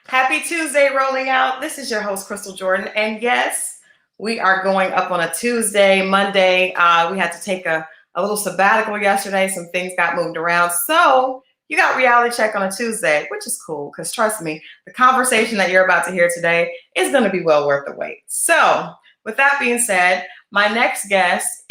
Happy Tuesday rolling out. This is your host, Crystal Jordan. And yes, we are going up on a Tuesday, Monday. We had to take a little sabbatical yesterday. Some things got moved around. So you got reality check on a Tuesday, which is cool because trust me, the conversation that you're about to hear today is going to be well worth the wait. So with that being said, my next guest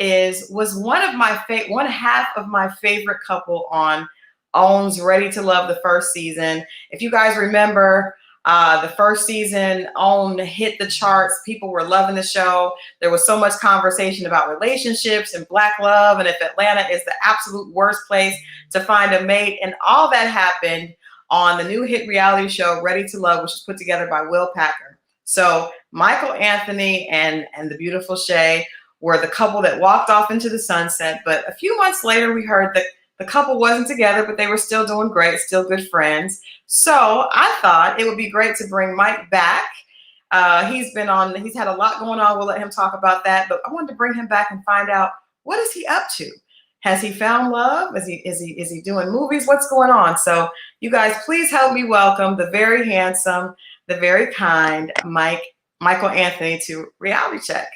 was one half of my favorite couple on OWN's Ready to Love the first season. If you guys remember, the first season OWN hit the charts. People were loving the show. There was so much conversation about relationships and Black love, and if Atlanta is the absolute worst place to find a mate. And all that happened on the new hit reality show Ready to Love, which was put together by Will Packer. So Michael Anthony and the beautiful Shay were the couple that walked off into the sunset. But a few months later, we heard that the couple wasn't together, but they were still doing great, still good friends. So I thought it would be great to bring Mike back. He's had a lot going on. We'll let him talk about that. But I wanted to bring him back and find out, what is he up to? Has he found love? Is he doing movies? What's going on? So you guys, please help me welcome the very handsome, the very kind Michael Anthony to Reality Check.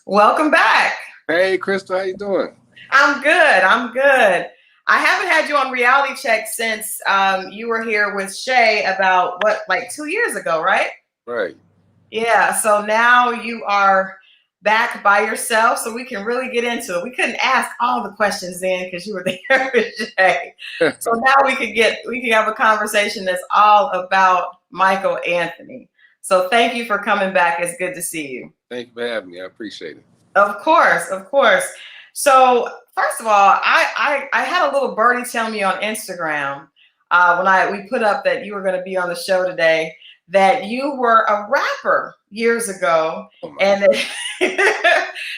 Welcome back. Hey, Crystal, how you doing? I'm good. I haven't had you on Reality Check since you were here with Shay about, like 2 years ago, right? Right. Yeah, so now you are back by yourself, so we can really get into it. We couldn't ask all the questions then because you were there with Shay. So now we can have a conversation that's all about Michael Anthony. So thank you for coming back. It's good to see you. Thank you for having me. I appreciate it. Of course. So first of all, I had a little birdie tell me on Instagram when we put up that you were going to be on the show today that you were a rapper years ago, and that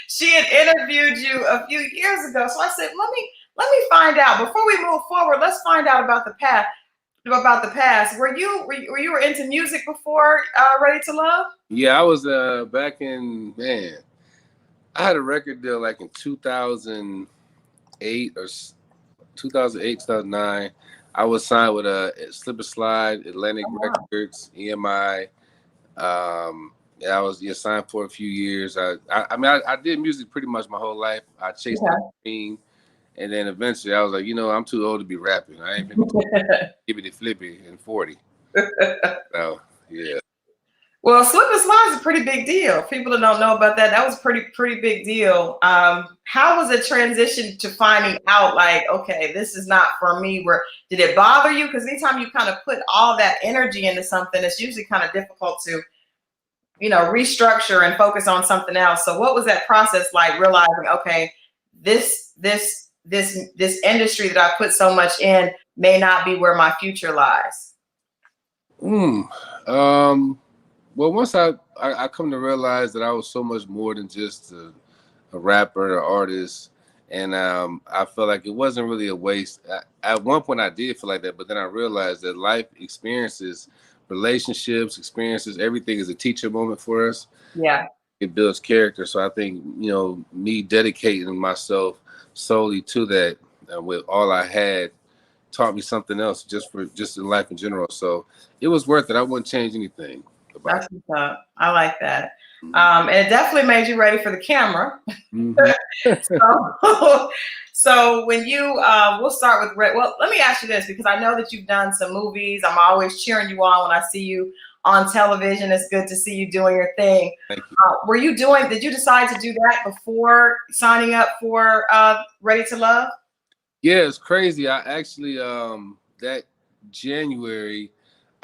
she had interviewed you a few years ago. So I said, let me find out before we move forward. Let's find out about the past. Were you into music before Ready to Love? Yeah, I was back in I had a record deal like in 2008 or 2008, 2009. I was signed with Slip and Slide, Atlantic Records, EMI. And I was signed for a few years. I did music pretty much my whole life. I chased the dream, and then eventually I was like, I'm too old to be rapping. I ain't been gibbity flippy in 40. So yeah. Well, Slip and Slide is a pretty big deal. People that don't know about that was pretty big deal. How was the transition to finding out, like, okay, this is not for me? Did it bother you? Because anytime you kind of put all that energy into something, it's usually kind of difficult to, restructure and focus on something else. So what was that process like, realizing, okay, this industry that I put so much in may not be where my future lies? Well, once I come to realize that I was so much more than just a rapper or artist, and I felt like it wasn't really a waste. At one point I did feel like that, but then I realized that life experiences, relationships, experiences, everything is a teacher moment for us. Yeah. It builds character. So I think, me dedicating myself solely to that with all I had taught me something else just in life in general. So it was worth it. I wouldn't change anything. That's what's up. I like that. And it definitely made you ready for the camera. So when we'll start with, let me ask you this, because I know that you've done some movies. I'm always cheering you on when I see you on television. It's good to see you doing your thing. Thank you. Did you decide to do that before signing up for Ready to Love? Yeah, it's crazy. I actually, that January,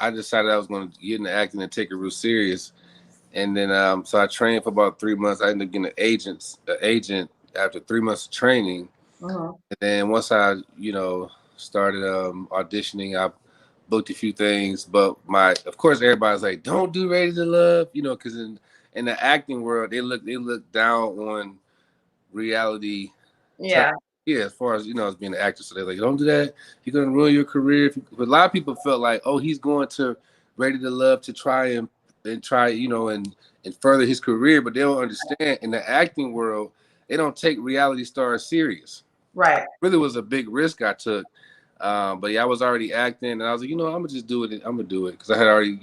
I decided I was going to get into acting and take it real serious. And then, so I trained for about 3 months. I ended up getting an agent after 3 months of training. And then once I, started auditioning, I booked a few things. But of course, everybody's like, don't do Ready to Love, because in the acting world, they look down on reality. Yeah. Yeah, as far as, as being an actor. So they're like, don't do that. You're going to ruin your career. But a lot of people felt like, oh, he's going to Ready to Love to try and further his career. But they don't understand, in the acting world, they don't take reality stars serious. Right. It really was a big risk I took. But yeah, I was already acting, and I was like, I'm gonna just do it. I'm gonna do it because I had already,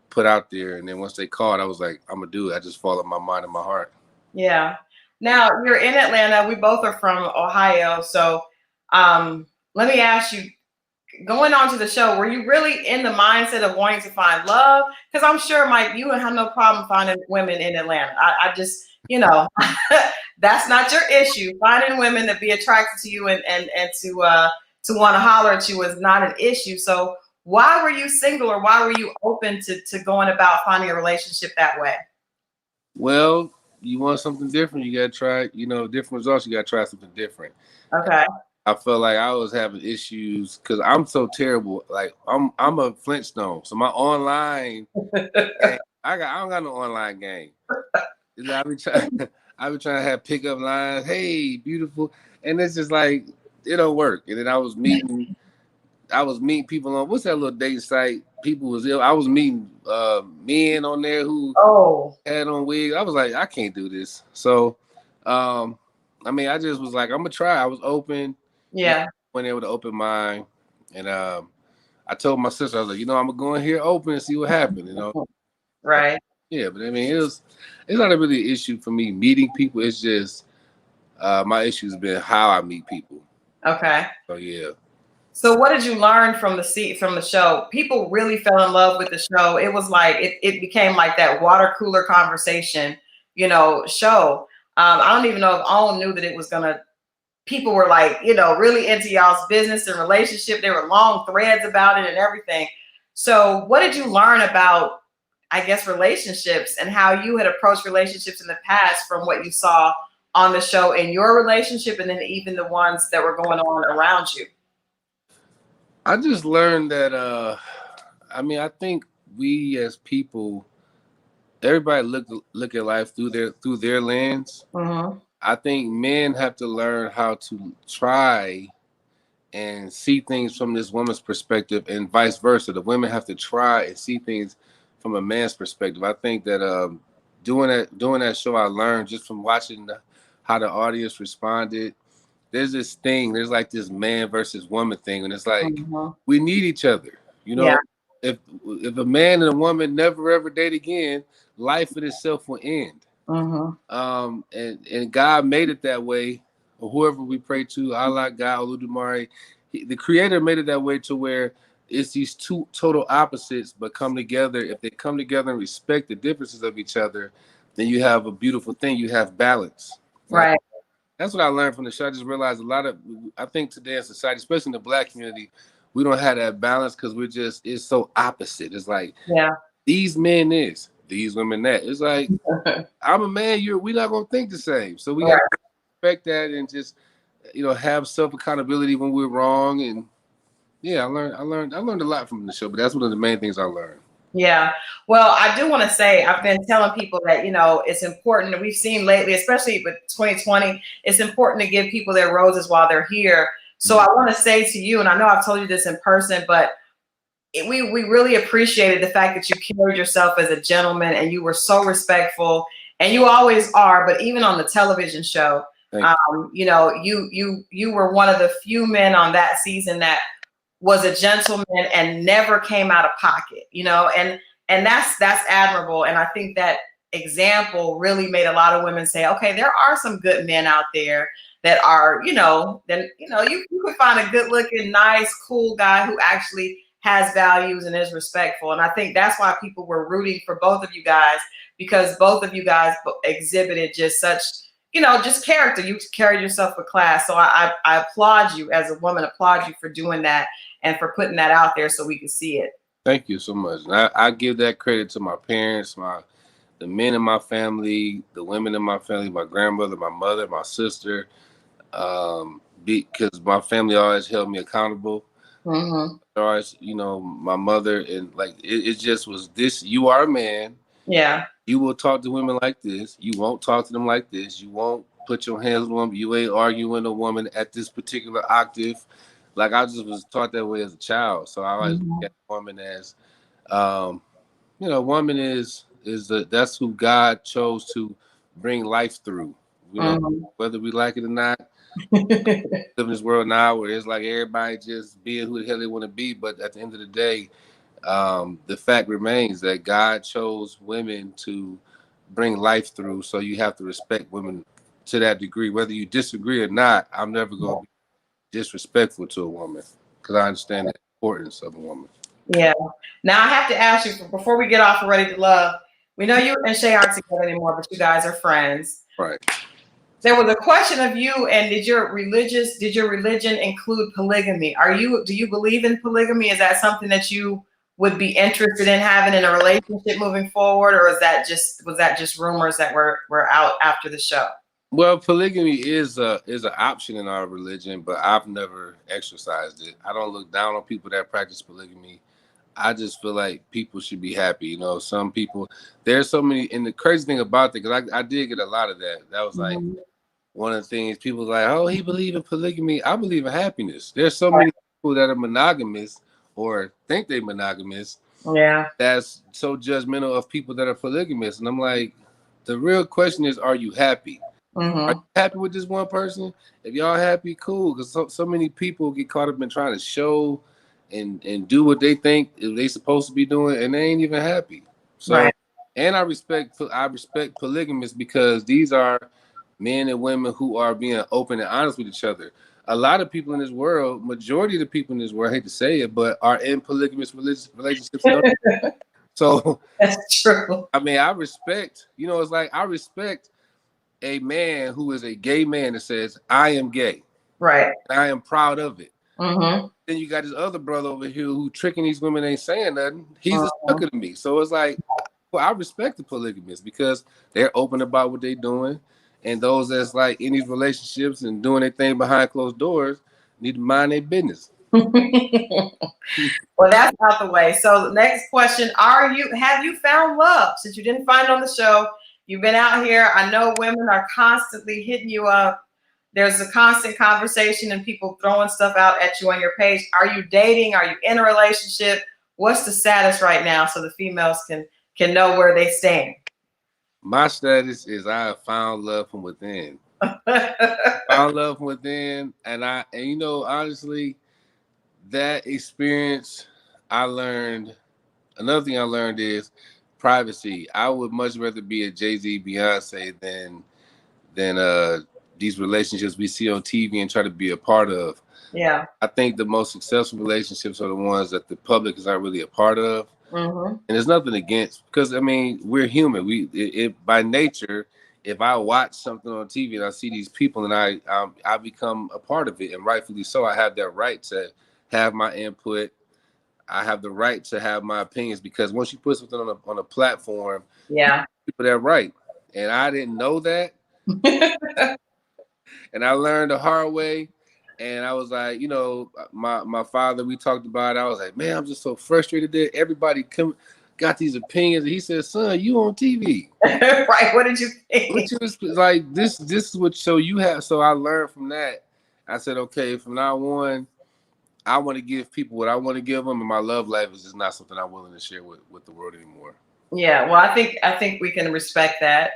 put out there. And then once they called, I was like, I'm gonna do it. I just followed my mind and my heart. Yeah. Now you're in Atlanta. We both are from Ohio. So let me ask you, going on to the show, were you really in the mindset of wanting to find love? Because I'm sure, Mike, you would have no problem finding women in Atlanta. I just, that's not your issue. Finding women that be attracted to you and to want to holler at you is not an issue. So why were you single, or why were you open to going about finding a relationship that way? Well, you want something different, you gotta try, different results, you gotta try something different. Okay. I felt like I was having issues because I'm so terrible. Like I'm a Flintstone. So my online game, I don't got no online game. I be trying I be trying to have pickup lines, hey, beautiful. And it's just like it don't work. And then I was meeting people on what's that little date site? People was ill. I was meeting men on there who had on wigs. I was like, I can't do this. So I just was like, I'm gonna try. I was open. Yeah. Went there with an open mind. And I told my sister, I was like, I'm gonna go in here open and see what happens, Right. Yeah, but it's not a really an issue for me meeting people. It's just my issue has been how I meet people. Okay. So yeah. So what did you learn from the show? People really fell in love with the show. It was like it became like that water cooler conversation, show. I don't even know if Owen knew that it was gonna. People were like, really into y'all's business and relationship. There were long threads about it and everything. So what did you learn about, I guess, relationships and how you had approached relationships in the past from what you saw on the show in your relationship, and then even the ones that were going on around you? I just learned that I think we as people, everybody look at life through their lens. Mm-hmm. I think men have to learn how to try and see things from this woman's perspective, and vice versa. The women have to try and see things from a man's perspective. I think that doing that show, I learned just from watching how the audience responded. There's this thing. There's like this man versus woman thing, and it's like we need each other. Yeah. If a man and a woman never ever date again, life in itself will end. And God made it that way, or whoever we pray to, Allah, God, Oludumare, the Creator made it that way to where it's these two total opposites, but come together. If they come together and respect the differences of each other, then you have a beautiful thing. You have balance. Right. That's what I learned from the show. I just realized I think today in society, especially in the Black community, we don't have that balance because it's so opposite. It's like, these men this, these women that. It's like, I'm a man, we're not going to think the same. So we got to respect that and just, have self-accountability when we're wrong. And yeah, I learned a lot from the show, but that's one of the main things I learned. Yeah. Well, I do want to say, I've been telling people that, it's important that we've seen lately, especially with 2020, it's important to give people their roses while they're here. So I want to say to you, and I know I've told you this in person, but we really appreciated the fact that you carried yourself as a gentleman and you were so respectful, and you always are, but even on the television show, you were one of the few men on that season that was a gentleman and never came out of pocket, and that's admirable. And I think that example really made a lot of women say, okay, there are some good men out there that are, you could find a good looking, nice, cool guy who actually has values and is respectful. And I think that's why people were rooting for both of you guys, because both of you guys exhibited just such, just character. You carried yourself with class. So I applaud you as a woman, applaud you for doing that and for putting that out there so we can see it. Thank you so much. And I give that credit to my parents, the men in my family, the women in my family, my grandmother, my mother, my sister, because my family always held me accountable. Always, my mother, and like it just was this: you are a man. Yeah. You will talk to women like this. You won't talk to them like this. You won't put your hands on them. You ain't arguing a woman at this particular octave. Like I just was taught that way as a child. So I always look at a woman as, woman is that's who God chose to bring life through. Whether we like it or not, Yeah. Live in this world now where it's like everybody just being who the hell they want to be, but at the end of the day, the fact remains that God chose women to bring life through. So you have to respect women to that degree, whether you disagree or not. I'm never going to be disrespectful to a woman because I understand the importance of a woman. Yeah. Now I have to ask you before we get off of Ready to Love. We know you and Shay aren't together anymore, but you guys are friends. Right. There was a question of you, and did your religion include polygamy? Do you believe in polygamy? Is that something that you would be interested in having in a relationship moving forward, or was that just rumors that were out after the show? Well, polygamy is an option in our religion, but I've never exercised it. I don't look down on people that practice polygamy. I just feel like people should be happy. You know, some people, there's so many, and the crazy thing about it, because I did get a lot of that. That was like one of the things people like, oh, he believe in polygamy. I believe in happiness. There's so many people that are monogamous or think they're monogamous. Yeah. That's so judgmental of people that are polygamous. And I'm like, the real question is, are you happy? Are you happy with this one person? If y'all happy, cool. Because so many people get caught up in trying to show and do what they think they supposed to be doing, and they ain't even happy. So, and I respect polygamists because these are men and women who are being open and honest with each other. A lot of people in this world, majority of the people in this world, I hate to say it, but are in polygamous relationships. So that's true. I mean, I respect. It's like I respect a man who is a gay man that says, I am gay. Right. I am proud of it. Then you got this other brother over here who tricking these women, ain't saying nothing. He's a sucker to me. So it's like, well, I respect the polygamists because they're open about what they're doing. And those that's like in these relationships and doing their thing behind closed doors need to mind their business. Well, that's out the way. So the next question, have you found love? Since you didn't find it on the show, you've been out here. I know women are constantly hitting you up. There's a constant conversation and people throwing stuff out at you on your page. Are you dating? Are you in a relationship? What's the status right now so the females can know where they stand? My status is I have found love from within. Found love from within. And honestly, that experience I learned, another thing I learned is privacy. I would much rather be a Jay-Z, Beyonce than these relationships we see on TV and try to be a part of. Yeah. I think the most successful relationships are the ones that the public is not really a part of. And there's nothing against, because I mean, we're human. By nature, if I watch something on TV and I see these people and I become a part of it, and rightfully so, I have that right to have my input. I have the right to have my opinions, because once you put something on a platform, people that right. And I didn't know that. And I learned the hard way. And I was like, my father, we talked about it. I was like, man, I'm just so frustrated that everybody got these opinions. And he said, son, you on TV. Right. What did you think? Like, this is what, so I learned from that. I said, okay, from now on, I want to give people what I want to give them. And my love life is just not something I'm willing to share with the world anymore. Yeah. Well, I think we can respect that,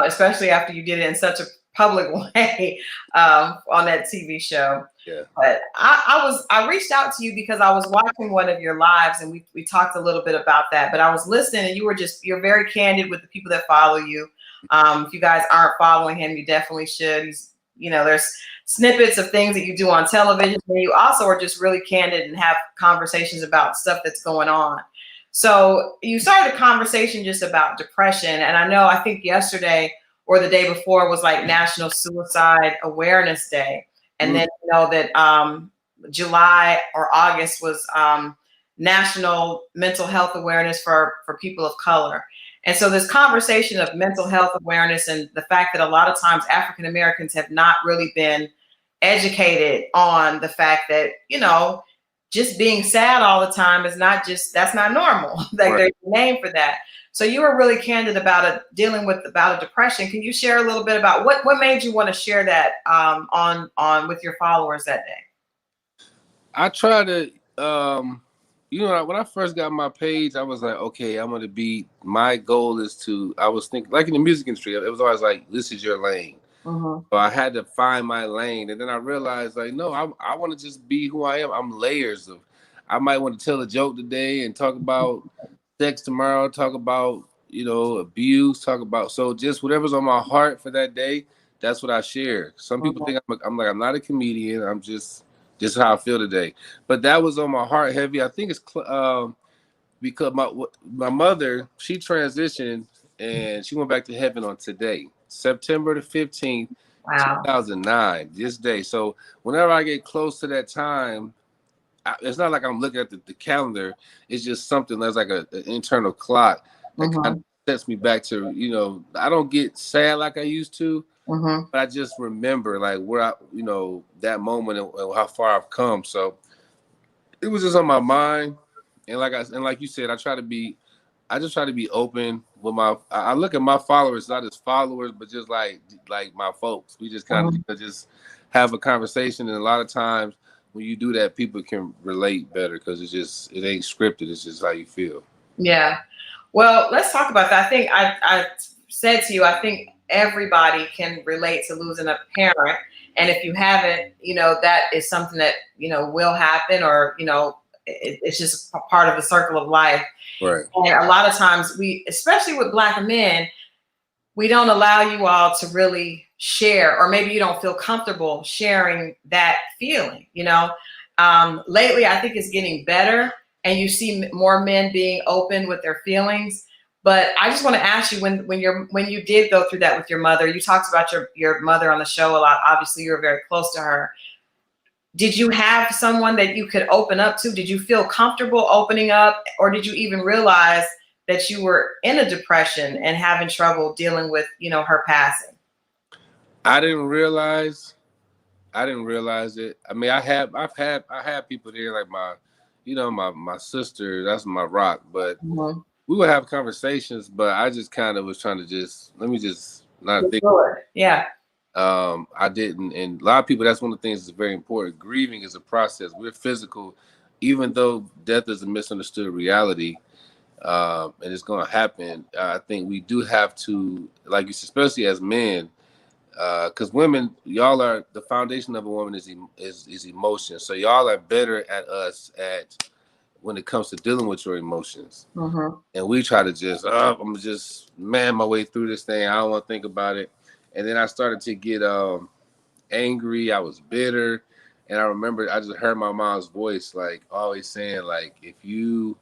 especially after you did it in such a public way on that TV show. Yeah. But I reached out to you because I was watching one of your lives and we talked a little bit about that, but I was listening and you're very candid with the people that follow you. If you guys aren't following him, you definitely should. There's snippets of things that you do on television, and you also are just really candid and have conversations about stuff that's going on. So you started a conversation just about depression. And I think yesterday or the day before was like National Suicide Awareness Day. And then that July or August was National Mental Health Awareness for people of color. And so this conversation of mental health awareness and the fact that a lot of times African Americans have not really been educated on the fact that, just being sad all the time is that's not normal. Like there's a name for that. So you were really candid about dealing with depression. Can you share a little bit about what made you want to share that on with your followers that day? I try to, when I first got my page, I was like, okay, my goal is I was thinking, like in the music industry, it was always like, this is your lane. Mm-hmm. So I had to find my lane, and then I realized, like, no, I want to just be who I am. I'm layers of. I might want to tell a joke today and talk about sex tomorrow. Talk about abuse. Talk about just whatever's on my heart for that day. That's what I share. Some people think I'm not a comedian. I'm just how I feel today. But that was on my heart heavy. I think it's because my mother, she transitioned and she went back to heaven on today, September the 15th. Wow. 2009, this day. So whenever I get close to that time, it's not like I'm looking at the calendar. It's just something that's like an internal clock that kind of sets me back to, I don't get sad like I used to, but I just remember like where that moment and how far I've come. So it was just on my mind. And like you said, I just try to be open with I look at my followers not as followers, but just like my folks. We just kind of just have a conversation, and a lot of times when you do that, people can relate better because it ain't scripted. It's just how you feel. Yeah. Well, let's talk about that. I think I said to you, I think everybody can relate to losing a parent. And if you haven't, that is something that, will happen, or, it's just a part of the circle of life. Right. And a lot of times especially with Black men, we don't allow you all to really share, or maybe you don't feel comfortable sharing that feeling. Lately, I think it's getting better, and you see more men being open with their feelings. But I just want to ask you, when you did go through that with your mother, you talked about your mother on the show a lot. Obviously, you were very close to her. Did you have someone that you could open up to? Did you feel comfortable opening up, or did you even realize that you were in a depression and having trouble dealing with, her passing? I didn't realize it. I mean, I had people there like my sister. That's my rock. But we would have conversations. But I just kind of was trying to let me just not think. Yeah. I didn't, and a lot of people. That's one of the things that's very important. Grieving is a process. We're physical, even though death is a misunderstood reality. And it's going to happen. I think we do have to, like you said, especially as men, because women, y'all are the foundation of a woman is emotion. So y'all are better at us when it comes to dealing with your emotions. And we try to I'm just man my way through this thing. I don't want to think about it. And then I started to get angry. I was bitter, and I remember I just heard my mom's voice, like always saying, like, if you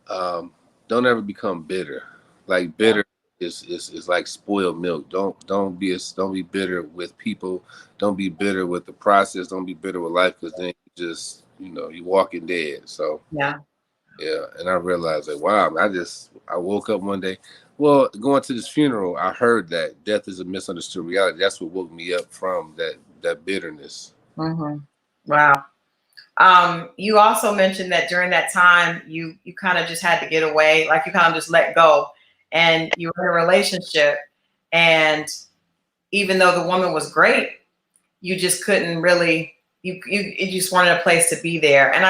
don't ever become bitter. Like bitter is like spoiled milk. Don't be bitter with people. Don't be bitter with the process. Don't be bitter with life, because then you just you walking dead. So yeah. And I realized like, wow, I woke up one day. Well, going to this funeral, I heard that death is a misunderstood reality. That's what woke me up from that bitterness. Wow. You also mentioned that during that time, you kind of just had to get away, like you kind of just let go, and you were in a relationship, and even though the woman was great, you just couldn't really, you just wanted a place to be there. And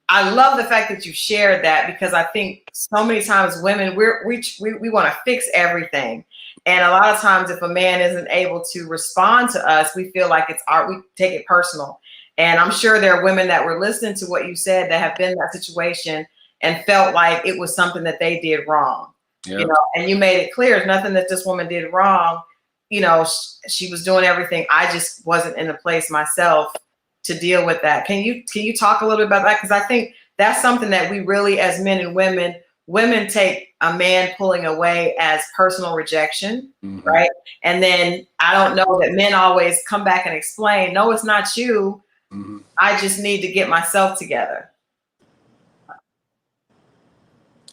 I love the fact that you shared that, because I think so many times women, we want to fix everything. And a lot of times if a man isn't able to respond to us, we feel like we take it personal. And I'm sure there are women that were listening to what you said that have been in that situation and felt like it was something that they did wrong. Yeah. And you made it clear there's nothing that this woman did wrong. She was doing everything. I just wasn't in the place myself to deal with that. Can you talk a little bit about that? Because I think that's something that we really, as men and women take a man pulling away as personal rejection, right? And then I don't know that men always come back and explain, no, it's not you. I just need to get myself together.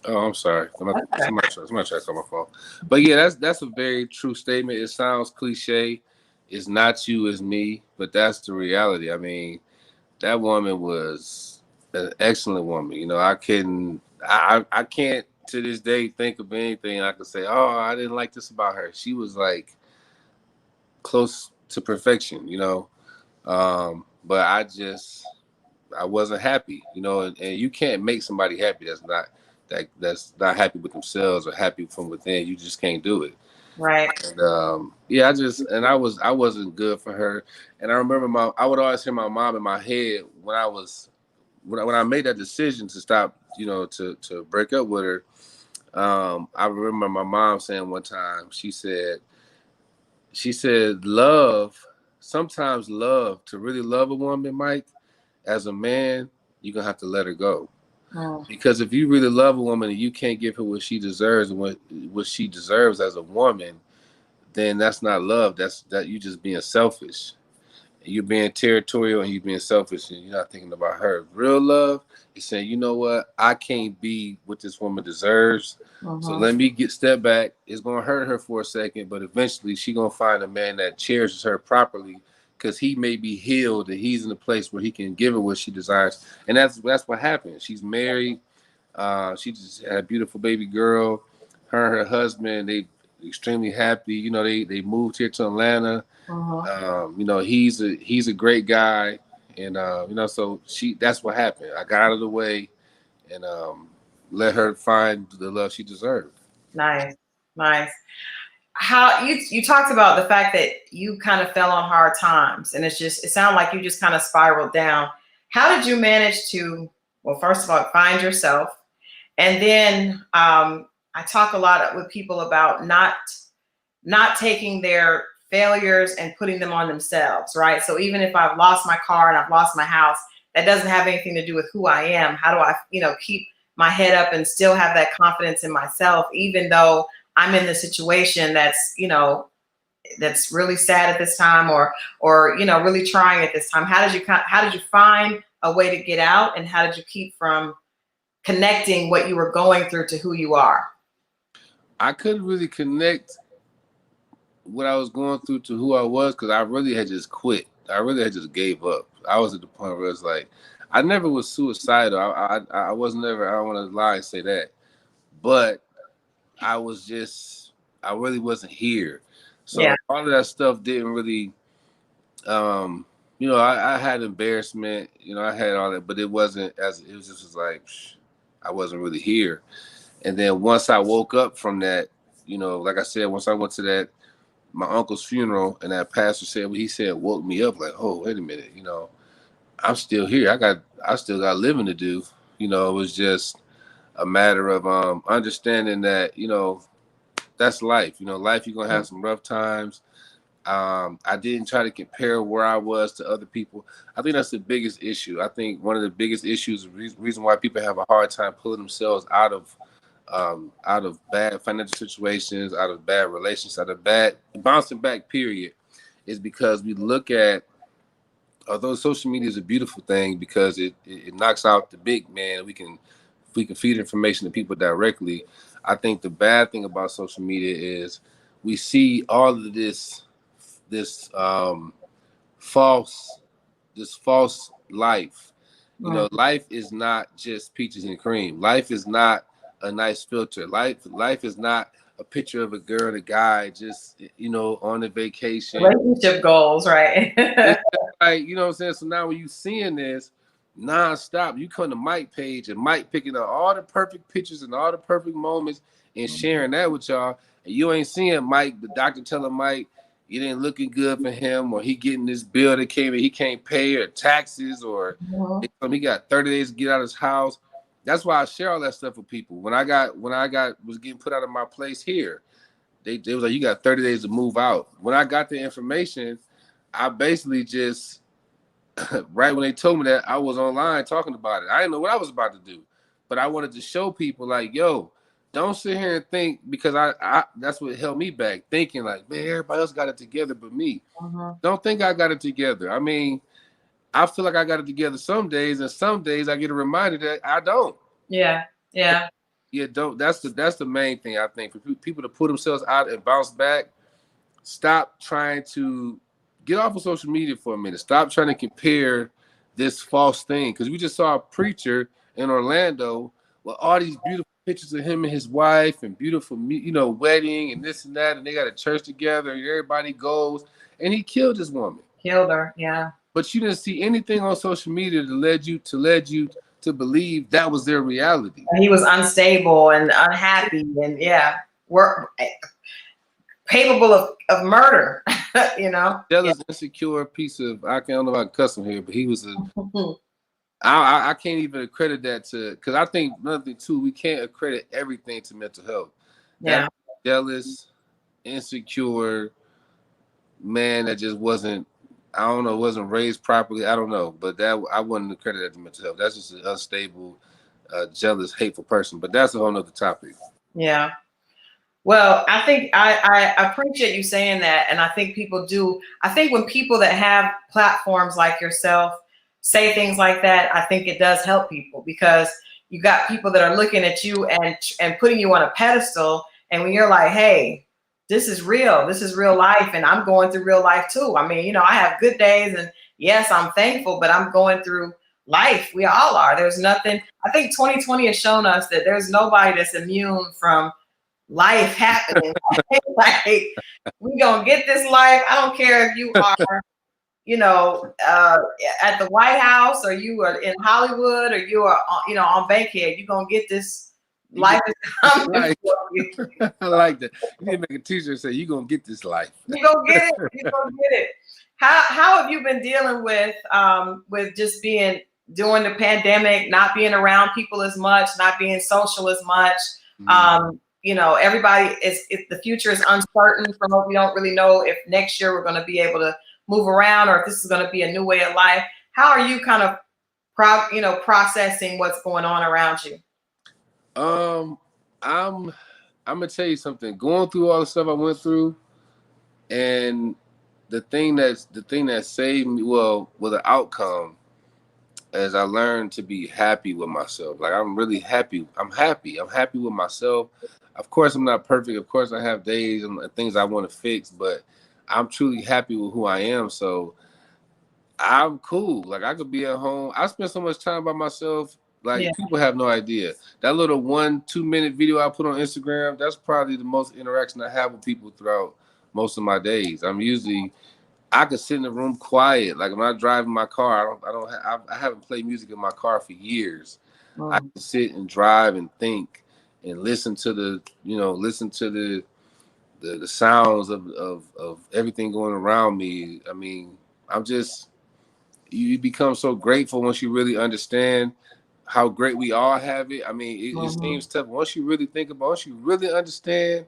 Oh, I'm sorry. Somebody tried to call my phone. But yeah, that's a very true statement. It sounds cliche. It's not you, it's me. But that's the reality. I mean, that woman was an excellent woman. I can't to this day think of anything I could say, oh, I didn't like this about her. She was like close to perfection, but I wasn't happy, and you can't make somebody happy that's not happy with themselves or happy from within. You just can't do it. Right. And yeah, I wasn't good for her. And I remember I would always hear my mom in my head when I made that decision to stop, to break up with her. I remember my mom saying one time, she said, sometimes love, to really love a woman, Mike, as a man, you're gonna have to let her go. Mm. Because if you really love a woman and you can't give her what she deserves and what she deserves as a woman, then that's not love. That you just being selfish. You're being territorial and you're being selfish and you're not thinking about her. Real love is saying, you know what, I can't be what this woman deserves. So let me step back. It's gonna hurt her for a second, but eventually she gonna find a man that cherishes her properly because he may be healed and he's in a place where he can give her what she desires. And that's what happened. She's married. She just had a beautiful baby girl. Her and her husband, they extremely happy. They moved here to Atlanta. He's a great guy, and so that's what happened. I got out of the way and let her find the love she deserved. Nice. How you talked about the fact that you kind of fell on hard times, and it sounded like you just kind of spiraled down. How did you manage to, well, first of all, find yourself, and then I talk a lot with people about not taking their failures and putting them on themselves, right? So even if I've lost my car and I've lost my house, that doesn't have anything to do with who I am. How do I, keep my head up and still have that confidence in myself, even though I'm in the situation that's, that's really sad at this time, or really trying at this time. How did you find a way to get out, and how did you keep from connecting what you were going through to who you are? I couldn't really connect what I was going through to who I was because I really had just quit. I really had just gave up. I was at the point where it's like, I never was suicidal. I was never, I don't want to lie and say that. But I really wasn't here. So all of that stuff didn't really, I had embarrassment, I had all that, but it was just like, I wasn't really here. And then once I woke up from that, like I said, once I went to my uncle's funeral and that pastor said what he said, woke me up like, oh, wait a minute, I'm still here. I still got living to do. It was just a matter of understanding that, that's life. Life, you're gonna have some rough times. I didn't try to compare where I was to other people. I think that's the biggest issue. I think one of the biggest issues, reason why people have a hard time pulling themselves out of bad financial situations, out of bad relations, out of bad bouncing back period, is because we look at, although social media is a beautiful thing because it knocks out the big man, we can feed information to people directly. I think the bad thing about social media is we see all of this false life. Life is not just peaches and cream. Life is not a nice filter. Life is not a picture of a girl and a guy just on a vacation. Relationship goals, right? It's just like, what I'm saying? So now when you seeing this nonstop, you come to Mike page and Mike picking up all the perfect pictures and all the perfect moments and sharing that with y'all, and you ain't seeing Mike, the doctor telling Mike it ain't looking good for him, or he getting this bill that came in he can't pay, or taxes, or he got 30 days to get out of his house. That's why I share all that stuff with people. When I was getting put out of my place here, they was like, you got 30 days to move out. When I got the information, I basically just right when they told me that, I was online talking about it. I didn't know what I was about to do, but I wanted to show people like, yo, don't sit here and think, because I that's what held me back, thinking like, man, everybody else got it together but me. Don't think I got it together. I mean, I feel like I got it together some days, and some days I get a reminder that I don't. Yeah. Don't. That's the main thing, I think, for people to put themselves out and bounce back. Stop trying to get off of social media for a minute. Stop trying to compare this false thing, because we just saw a preacher in Orlando with all these beautiful pictures of him and his wife and beautiful, wedding and this and that, and they got a church together and everybody goes, and he killed this woman. Killed her, yeah. But you didn't see anything on social media that led you to believe that was their reality. He was unstable and unhappy, and capable of murder, you know? Jealous, insecure piece of, I don't know about custom here, but he was a, I can't even accredit that to, because I think another thing too, we can't accredit everything to mental health. Yeah. That jealous, insecure man that just wasn't, I don't know, wasn't raised properly. I don't know, but that I wouldn't accredit that to mental health. That's just an unstable, jealous, hateful person. But that's a whole nother topic. Yeah. Well, I think I appreciate you saying that. And I think people do. I think when people that have platforms like yourself say things like that, I think it does help people, because you got people that are looking at you and putting you on a pedestal. And when you're like, hey, this is real life, and I'm going through real life too. I mean, you know, I have good days, and yes, I'm thankful, but I'm going through life. We all are. There's nothing. I think 2020 has shown us that there's nobody that's immune from life happening. Like, we gonna get this life. I don't care if you are, you know, at the White House, or you are in Hollywood, or you are, you know, on Bankhead. You gonna get this life is coming for you. I like that. You need to make a t-shirt say you gonna get this life. You gonna get it. You gonna get it. How have you been dealing with just being during the pandemic, not being around people as much, not being social as much? You know, everybody if the future is uncertain. We don't really know if next year we're going to be able to move around, or if this is going to be a new way of life. How are you kind of processing what's going on around you? I'm gonna tell you something. Going through all the stuff I went through, and the thing that saved me, well, the outcome, as I learned to be happy with myself. Like, I'm really happy. I'm happy with myself. Of course, I'm not perfect. Of course, I have days and things I want to fix, but I'm truly happy with who I am. So I'm cool. Like, I could be at home. I spend so much time by myself. Like, people have no idea. That little 1-2 minute video I put on Instagram, that's probably the most interaction I have with people throughout most of my days. I could sit in the room quiet. Like, when I'm driving my car, I haven't played music in my car for years. I can sit and drive and think and listen to the sounds of everything going around me. I mean, you become so grateful once you really understand how great we all have it. I mean, it seems tough. Once you really understand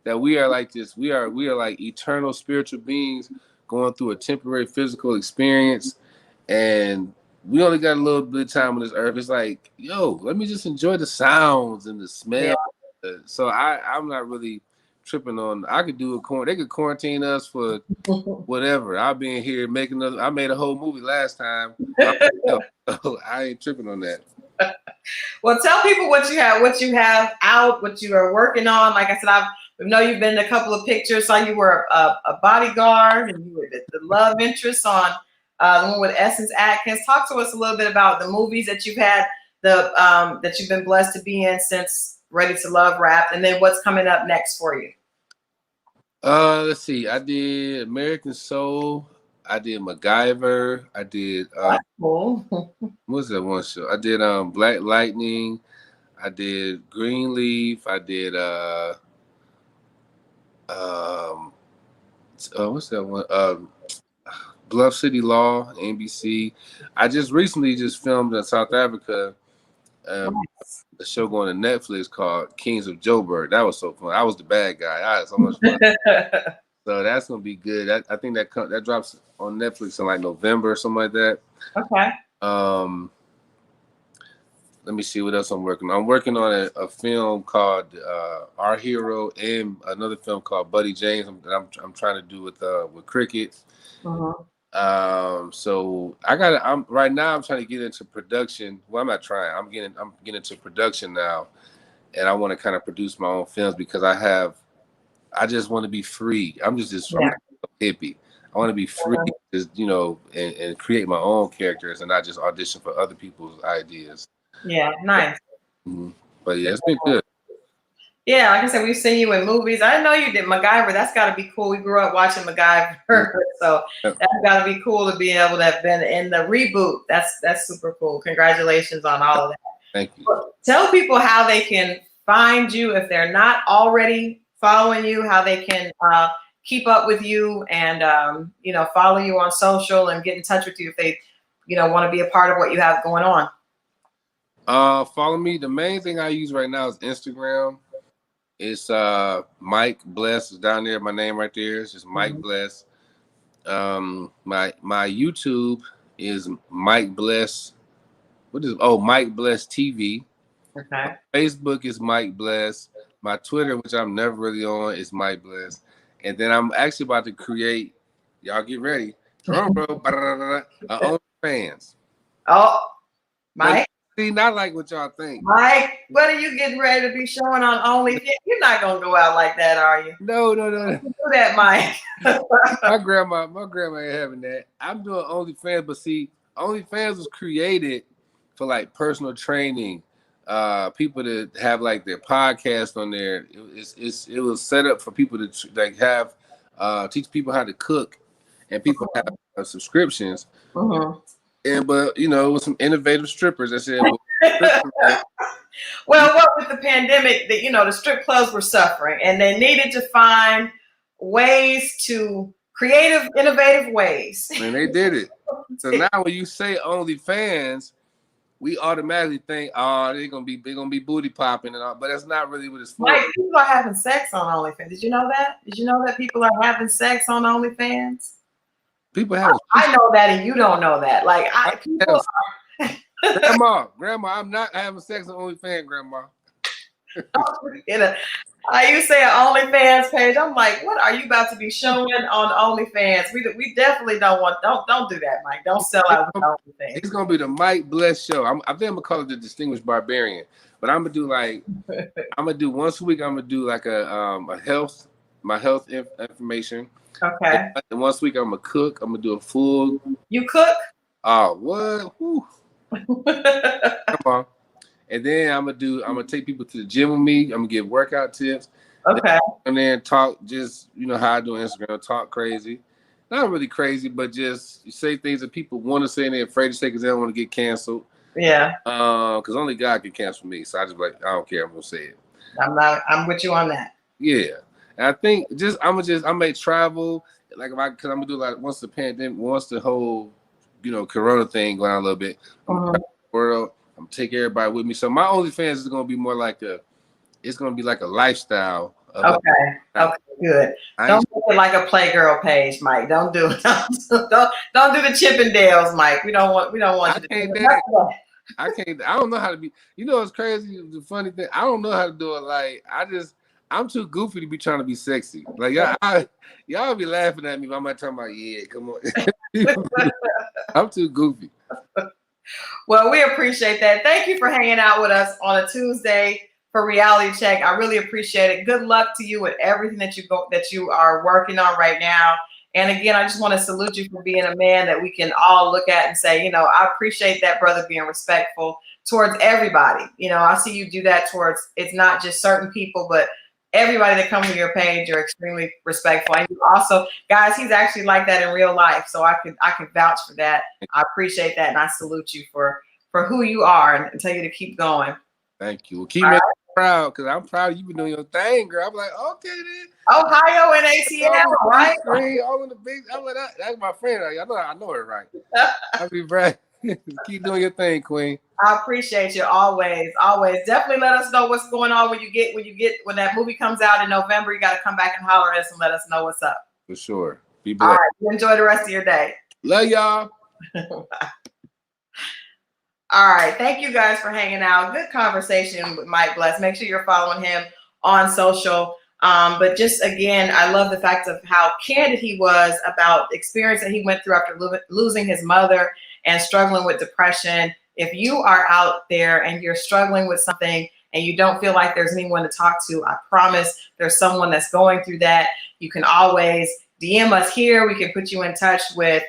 that we are like this, we are like eternal spiritual beings going through a temporary physical experience, and we only got a little bit of time on this earth. It's like, yo, let me just enjoy the sounds and the smell. So I'm not really tripping on. I could do they could quarantine us for whatever. I'll be in here I made a whole movie last time. I ain't tripping on that. Well, tell people what you have out, what you are working on. Like I said, we know you've been in a couple of pictures. Saw you were a bodyguard, and you were the love interest on the one with Essence Atkins. Talk to us a little bit about the movies that you've had, that you've been blessed to be in since Ready to Love Rap, and then what's coming up next for you. Let's see. I did American Soul. I did MacGyver. I did what's that one show? I did Black Lightning. I did Greenleaf. I did what's that one? Bluff City Law, NBC. I just recently filmed in South Africa. The show going to Netflix called Kings of Joburg. That was so fun. I was the bad guy. I had so much fun. So that's gonna be good. I think that drops on Netflix in like November or something like that. Okay. Let me see what else I'm working on. I'm working on a film called Our Hero, and another film called Buddy James that I'm trying to do with Cricket. So I'm right now I'm trying to get into production. Well, I'm not trying. I'm getting into production now, and I want to kind of produce my own films because I just want to be free. I'm just I'm a hippie. I want to be free, just, and create my own characters and not just audition for other people's ideas. Yeah, nice. But yeah, it's been good. Yeah, like I said, we've seen you in movies. I didn't know you did MacGyver. That's got to be cool. We grew up watching MacGyver, so that's got to be cool to be able to have been in the reboot. That's super cool. Congratulations on all of that. Thank you. Tell people how they can find you if they're not already following you, how they can keep up with you and, follow you on social and get in touch with you if they, want to be a part of what you have going on. Follow me. The main thing I use right now is Instagram. It's Mike Bless is down there. My name right there. It's just Mike Bless. My YouTube is Mike Bless. Mike Bless TV. Okay. Facebook is Mike Bless. My Twitter, which I'm never really on, is Mike Bless. And then I'm actually about to create. Y'all get ready. Drum roll. OnlyFans. Oh, Mike. See, not like what y'all think. Mike, what are you getting ready to be showing on OnlyFans? You're not gonna go out like that, are you? No. Do that, Mike. my grandma ain't having that. I'm doing OnlyFans, but see, OnlyFans was created for like personal training, people to have like their podcast on there. It was set up for people to like have teach people how to cook, and people have subscriptions. But with some innovative strippers, I said. Well, what with the pandemic, the strip clubs were suffering, and they needed to find innovative ways. And they did it. So now when you say OnlyFans, we automatically think, they're gonna be booty popping and all, but that's not really what it's for. Mike, people are having sex on OnlyFans. Did you know that? Did you know that people are having sex on OnlyFans? People have. I know that, and you don't know that. Like Grandma, I'm not having sex on OnlyFans, Grandma. You say an OnlyFans page. I'm like, what are you about to be showing on OnlyFans? We definitely don't do that, Mike. Don't sell out with OnlyFans. It's gonna be the Mike Bless show. I think I'm gonna call it the Distinguished Barbarian. But I'm gonna do once a week. I'm gonna do like my health information. Okay. And once a week I'm gonna cook. I'm gonna do a full. You cook? Oh, what? Whew. Come on. And then I'm gonna take people to the gym with me. I'm gonna give workout tips. Okay. And then talk just how I do on Instagram, talk crazy. Not really crazy, but just say things that people want to say and they're afraid to say because they don't want to get canceled. Yeah. Because only God can cancel me. So I I don't care, I'm gonna say it. I'm with you on that. Yeah. And I think I may travel, like because I'm gonna do like once the whole Corona thing going on a little bit, world, I'm gonna take everybody with me. So my OnlyFans is gonna be more like it's gonna be like a lifestyle. Okay, good. Don't make it like a Playgirl page, Mike. Don't do it. Don't do the Chippendales, Mike. We don't want you to do that. I can't. I don't know how to be. It's crazy. The funny thing, I don't know how to do it. Like I'm too goofy to be trying to be sexy. Like y'all be laughing at me. But I'm not talking about come on. I'm too goofy. Well, we appreciate that. Thank you for hanging out with us on a Tuesday for Reality Check. I really appreciate it. Good luck to you with everything that you are working on right now. And again, I just want to salute you for being a man that we can all look at and say, I appreciate that brother being respectful towards everybody. I see you do that towards, it's not just certain people, but everybody that comes to your page, you're extremely respectful. And you also, guys, he's actually like that in real life. So I can vouch for that. I appreciate that. And I salute you for who you are and tell you to keep going. Thank you. Well, keep me proud because I'm proud of you been doing your thing, girl. I'm like, okay then. Ohio and ATL, right? All in the big. I'm like, that's my friend. I know her right. I'll be right. Keep doing your thing, Queen. I appreciate you always. Definitely let us know what's going on when that movie comes out in November. You got to come back and holler at us and let us know what's up. For sure. Be blessed. All right. You enjoy the rest of your day. Love y'all. All right. Thank you guys for hanging out. Good conversation with Mike Bless. Make sure you're following him on social. But just again, I love the fact of how candid he was about the experience that he went through after losing his mother and struggling with depression. If you are out there and you're struggling with something and you don't feel like there's anyone to talk to, I promise there's someone that's going through that. You can always DM us here. We can put you in touch with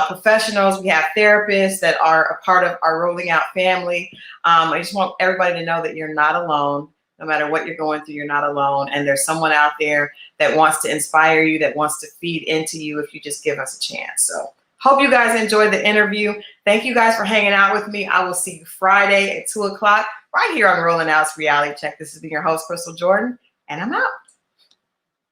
professionals. We have therapists that are a part of our Rolling Out family. I just want everybody to know that you're not alone. No matter what you're going through, you're not alone. And there's someone out there that wants to inspire you, that wants to feed into you if you just give us a chance. So hope you guys enjoyed the interview. Thank you guys for hanging out with me. I will see you Friday at 2:00 right here on Rolling Out's Reality Check. This has been your host, Crystal Jordan, and I'm out.